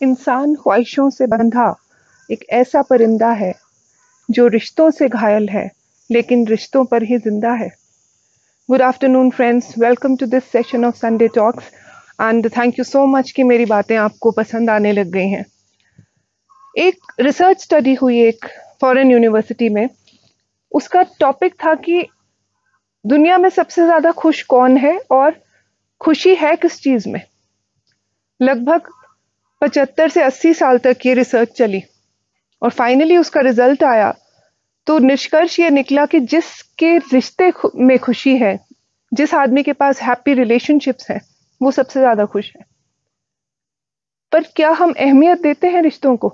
इंसान ख्वाहिशों से बंधा एक ऐसा परिंदा है जो रिश्तों से घायल है लेकिन रिश्तों पर ही जिंदा है। Good afternoon friends, welcome to this session of Sunday talks and thank you so much कि मेरी बातें आपको पसंद आने लग गई हैं। एक रिसर्च स्टडी हुई एक फॉरेन यूनिवर्सिटी में। उसका टॉपिक था कि दुनिया में सबसे ज्यादा खुश कौन है और खुशी है किस चीज में। लगभग 75 से 80 साल तक ये रिसर्च चली और फाइनली उसका रिजल्ट आया तो निष्कर्ष ये निकला कि जिसके रिश्ते में खुशी है, जिस आदमी के पास हैप्पी रिलेशनशिप्स हैं, वो सबसे ज्यादा खुश है। पर क्या हम अहमियत देते हैं रिश्तों को?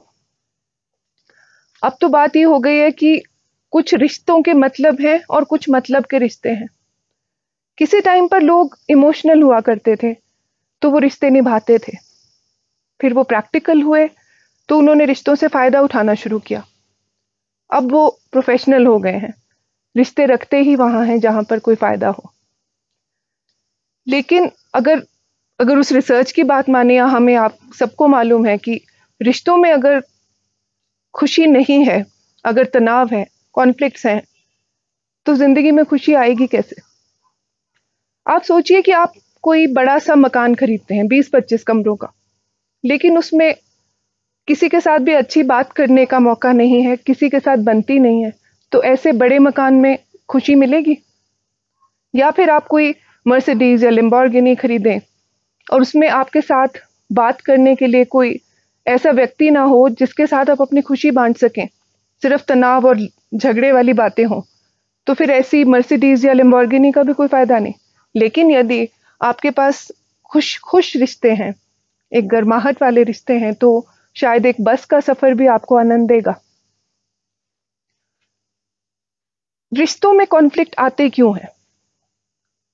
अब तो बात ये हो गई है कि कुछ रिश्तों के मतलब हैं और कुछ मतलब के रिश्ते हैं। किसी टाइम पर लोग इमोशनल हुआ करते थे तो वो रिश्ते निभाते थे, फिर वो प्रैक्टिकल हुए तो उन्होंने रिश्तों से फायदा उठाना शुरू किया। अब वो प्रोफेशनल हो गए हैं, रिश्ते रखते ही वहां हैं जहां पर कोई फायदा हो। लेकिन अगर अगर उस रिसर्च की बात माने या हमें आप सबको मालूम है कि रिश्तों में अगर खुशी नहीं है, अगर तनाव है, कॉन्फ्लिक्ट्स हैं, तो जिंदगी में खुशी आएगी कैसे? आप सोचिए कि आप कोई बड़ा सा मकान खरीदते हैं 20-25 कमरों का, लेकिन उसमें किसी के साथ भी अच्छी बात करने का मौका नहीं है, किसी के साथ बनती नहीं है, तो ऐसे बड़े मकान में खुशी मिलेगी? या फिर आप कोई मर्सिडीज या लिम्बोर्गिनी खरीदें और उसमें आपके साथ बात करने के लिए कोई ऐसा व्यक्ति ना हो जिसके साथ आप अपनी खुशी बांट सकें, सिर्फ तनाव और झगड़े वाली बातें हों, तो फिर ऐसी मर्सिडीज या लिम्बोर्गिनी का भी कोई फायदा नहीं। लेकिन यदि आपके पास खुश खुश रिश्ते हैं, एक गर्माहट वाले रिश्ते हैं, तो शायद एक बस का सफर भी आपको आनंद देगा। रिश्तों में कॉन्फ्लिक्ट आते क्यों हैं?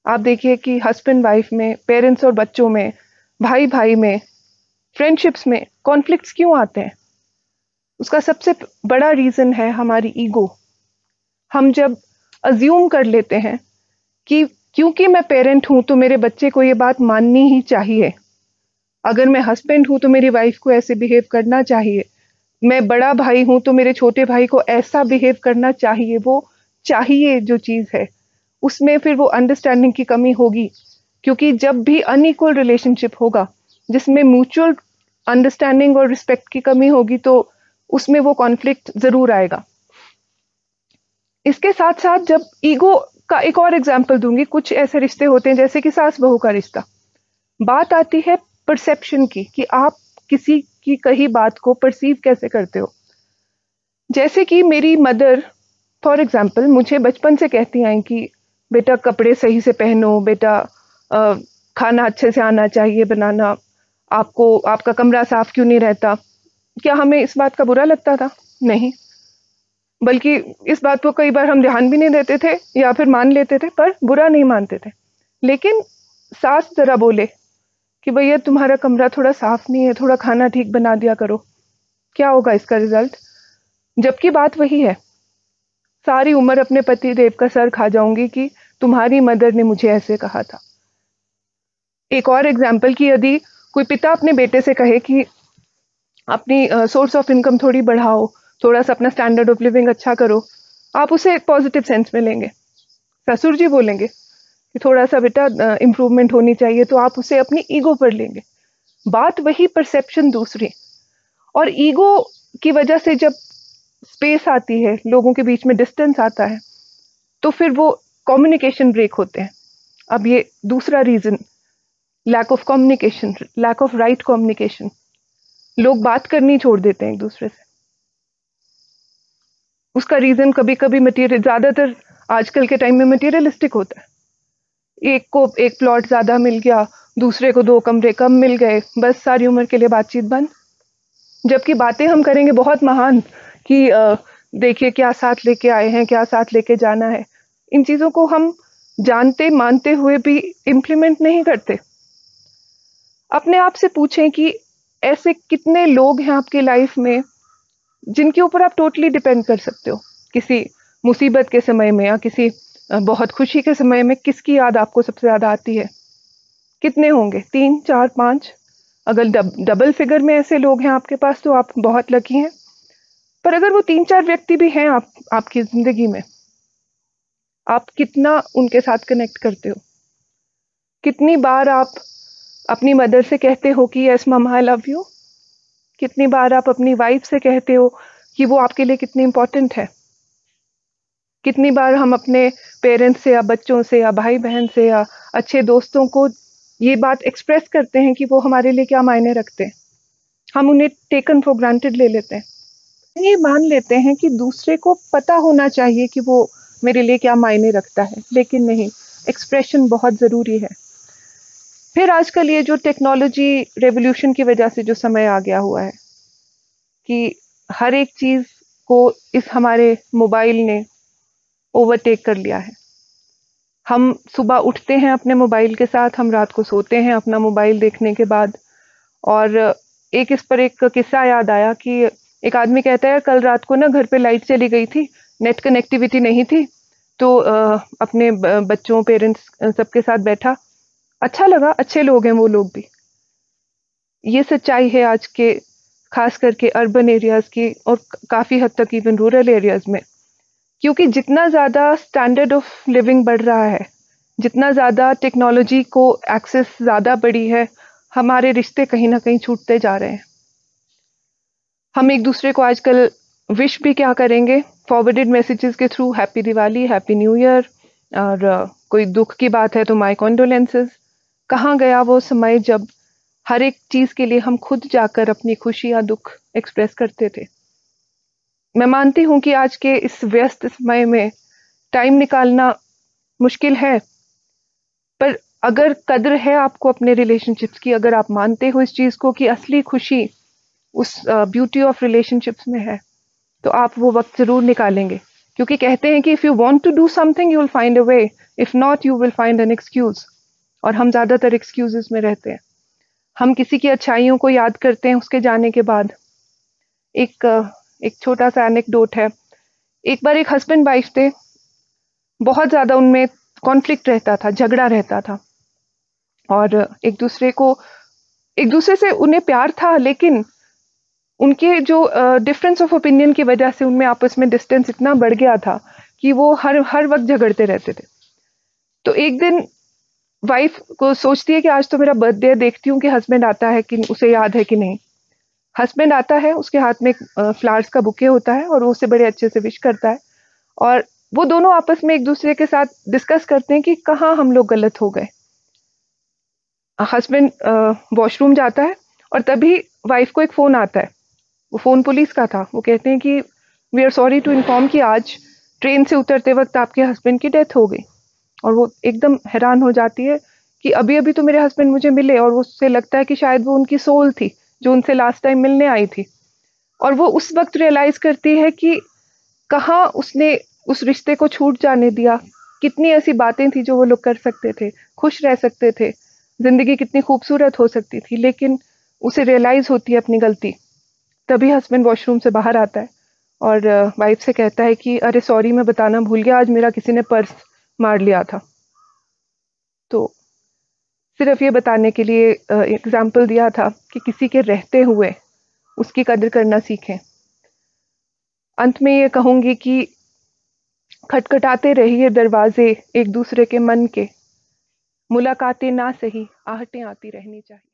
आप देखिए कि हस्बैंड वाइफ में, पेरेंट्स और बच्चों में, भाई भाई में, फ्रेंडशिप्स में कॉन्फ्लिक्ट्स क्यों आते हैं? उसका सबसे बड़ा रीजन है हमारी ईगो। हम जब अज्यूम कर लेते हैं कि क्योंकि मैं पेरेंट हूं तो मेरे बच्चे को ये बात माननी ही चाहिए, अगर मैं हस्बैंड हूं तो मेरी वाइफ को ऐसे बिहेव करना चाहिए, मैं बड़ा भाई हूं तो मेरे छोटे भाई को ऐसा बिहेव करना चाहिए, वो चाहिए जो चीज है उसमें फिर वो अंडरस्टैंडिंग की कमी होगी। क्योंकि जब भी अनइक्वल रिलेशनशिप होगा जिसमें म्यूचुअल अंडरस्टैंडिंग और रिस्पेक्ट की कमी होगी तो उसमें वो कॉन्फ्लिक्ट जरूर आएगा। इसके साथ साथ जब ईगो का एक और एग्जांपल दूंगी, कुछ ऐसे रिश्ते होते हैं जैसे कि सास बहू का रिश्ता। बात आती है परसेप्शन की कि आप किसी की कही बात को परसीव कैसे करते हो। जैसे कि मेरी मदर फॉर एग्जाम्पल मुझे बचपन से कहती आई कि बेटा कपड़े सही से पहनो, बेटा खाना अच्छे से आना चाहिए बनाना, आपको आपका कमरा साफ क्यों नहीं रहता। क्या हमें इस बात का बुरा लगता था? नहीं, बल्कि इस बात को कई बार हम ध्यान भी नहीं देते थे या फिर मान लेते थे पर बुरा नहीं मानते थे। लेकिन सास जरा बोले कि भैया तुम्हारा कमरा थोड़ा साफ नहीं है, थोड़ा खाना ठीक बना दिया करो, क्या होगा इसका रिजल्ट? जबकि बात वही है, सारी उम्र अपने पति देव का सर खा जाऊंगी कि तुम्हारी मदर ने मुझे ऐसे कहा था। एक और एग्जाम्पल कि यदि कोई पिता अपने बेटे से कहे कि अपनी सोर्स ऑफ इनकम थोड़ी बढ़ाओ, थोड़ा सा अपना स्टैंडर्ड ऑफ लिविंग अच्छा करो, आप उसे पॉजिटिव सेंस में लेंगे। ससुर जी बोलेंगे कि थोड़ा सा बेटा इम्प्रूवमेंट होनी चाहिए, तो आप उसे अपनी ईगो पर लेंगे। बात वही, परसेप्शन दूसरी। और ईगो की वजह से जब स्पेस आती है, लोगों के बीच में डिस्टेंस आता है, तो फिर वो कम्युनिकेशन ब्रेक होते हैं। अब ये दूसरा reason, lack of communication, lack of right communication. लोग बात करनी छोड़ देते हैं एक दूसरे से। उसका रीजन कभी कभी मटीरियल, ज्यादातर आजकल के टाइम में मटीरियलिस्टिक होता है। एक को एक प्लॉट ज्यादा मिल गया, दूसरे को 2 कमरे कम मिल गए, बस सारी उम्र के लिए बातचीत बंद। जबकि बातें हम करेंगे बहुत महान कि देखिए क्या साथ लेके आए हैं, क्या साथ लेके जाना है। इन चीजों को हम जानते मानते हुए भी इम्प्लीमेंट नहीं करते। अपने आप से पूछें कि ऐसे कितने लोग हैं आपकी लाइफ में जिनके ऊपर आप टोटली डिपेंड कर सकते हो। किसी मुसीबत के समय में या किसी बहुत खुशी के समय में किसकी याद आपको सबसे ज्यादा आती है? कितने होंगे? 3, 4, 5? अगर डबल फिगर में ऐसे लोग हैं आपके पास तो आप बहुत लकी हैं। पर अगर वो 3-4 व्यक्ति भी हैं आपकी जिंदगी में, आप कितना उनके साथ कनेक्ट करते हो? कितनी बार आप अपनी मदर से कहते हो कि yes mamma I love you? कितनी बार आप अपनी वाइफ से कहते हो कि वो आपके लिए कितनी इंपॉर्टेंट है? कितनी बार हम अपने पेरेंट्स से या बच्चों से या भाई बहन से या अच्छे दोस्तों को ये बात एक्सप्रेस करते हैं कि वो हमारे लिए क्या मायने रखते हैं? हम उन्हें टेकन फॉर ग्रांटेड ले लेते हैं। ये मान लेते हैं कि दूसरे को पता होना चाहिए कि वो मेरे लिए क्या मायने रखता है, लेकिन नहीं, एक्सप्रेशन बहुत ज़रूरी है। फिर आजकल ये जो टेक्नोलॉजी रेवोल्यूशन की वजह से जो समय आ गया हुआ है कि हर एक चीज़ को इस हमारे मोबाइल ने ओवरटेक कर लिया है। हम सुबह उठते हैं अपने मोबाइल के साथ, हम रात को सोते हैं अपना मोबाइल देखने के बाद। और इस पर एक किस्सा याद आया कि एक आदमी कहता है कल रात को ना घर पे लाइट चली गई थी, नेट कनेक्टिविटी नहीं थी, तो अपने बच्चों पेरेंट्स सबके साथ बैठा, अच्छा लगा, अच्छे लोग हैं वो लोग भी। ये सच्चाई है आज के खास करके अर्बन एरियाज की और काफ़ी हद तक इवन रूरल एरियाज में। क्योंकि जितना ज़्यादा स्टैंडर्ड ऑफ लिविंग बढ़ रहा है, जितना ज़्यादा टेक्नोलॉजी को एक्सेस ज़्यादा बढ़ी है, हमारे रिश्ते कहीं ना कहीं छूटते जा रहे हैं। हम एक दूसरे को आजकल विश भी क्या करेंगे, फॉरवर्डेड मैसेजेस के through, happy Diwali, happy new year, और कोई दुख की बात है तो माय कॉन्डोलेंसेस। कहाँ गया वो समय जब हर एक चीज़ के लिए हम खुद जाकर अपनी खुशी या दुख एक्सप्रेस करते थे? मैं मानती हूँ कि आज के इस व्यस्त समय में टाइम निकालना मुश्किल है, पर अगर कद्र है आपको अपने रिलेशनशिप्स की, अगर आप मानते हो इस चीज़ को कि असली खुशी उस ब्यूटी ऑफ रिलेशनशिप्स में है, तो आप वो वक्त ज़रूर निकालेंगे। क्योंकि कहते हैं कि if you want to do something you will find a way, if not you will find an excuse. और हम ज़्यादातर एक्सक्यूजेस में रहते हैं। हम किसी की अच्छाइयों को याद करते हैं उसके जाने के बाद। एक छोटा सा एनेक्डोट है। एक बार एक हस्बैंड वाइफ थे, बहुत ज़्यादा उनमें कॉन्फ्लिक्ट रहता था, झगड़ा रहता था, और एक दूसरे से उन्हें प्यार था, लेकिन उनके जो डिफरेंस ऑफ ओपिनियन की वजह से उनमें आपस में डिस्टेंस इतना बढ़ गया था कि वो हर हर वक्त झगड़ते रहते थे। तो एक दिन वाइफ को सोचती है कि आज तो मेरा बर्थडे है, देखती हूँ कि हस्बैंड आता है कि उसे याद है कि नहीं। हस्बैंड आता है, उसके हाथ में एक फ्लावर्स का बुके होता है और वो उसे बड़े अच्छे से विश करता है। और वो दोनों आपस में एक दूसरे के साथ डिस्कस करते हैं कि कहाँ हम लोग गलत हो गए। हस्बैंड वॉशरूम जाता है और तभी वाइफ को एक फ़ोन आता है। वो फ़ोन पुलिस का था। वो कहते हैं कि we are sorry to inform कि आज ट्रेन से उतरते वक्त आपके हस्बैंड की डेथ हो गई। और वो एकदम हैरान हो जाती है कि अभी अभी तो मेरे हस्बैंड मुझे मिले, और उससे लगता है कि शायद वो उनकी सोल थी जो उनसे लास्ट टाइम मिलने आई थी। और वो उस वक्त रियलाइज करती है कि कहाँ उसने उस रिश्ते को छूट जाने दिया। कितनी ऐसी बातें थी जो वो लोग कर सकते थे, खुश रह सकते थे, जिंदगी कितनी खूबसूरत हो सकती थी, लेकिन उसे रियलाइज होती है अपनी गलती। तभी हस्बैंड वॉशरूम से बाहर आता है और वाइफ से कहता है कि अरे सॉरी, मैं बताना भूल गया, आज मेरा किसी ने पर्स मार लिया था। तो सिर्फ ये बताने के लिए एग्जाम्पल दिया था कि किसी के रहते हुए उसकी कदर करना सीखें। अंत में ये कहूंगी कि खटखटाते रहिए दरवाजे एक दूसरे के मन के, मुलाकातें ना सही, आहटें आती रहनी चाहिए।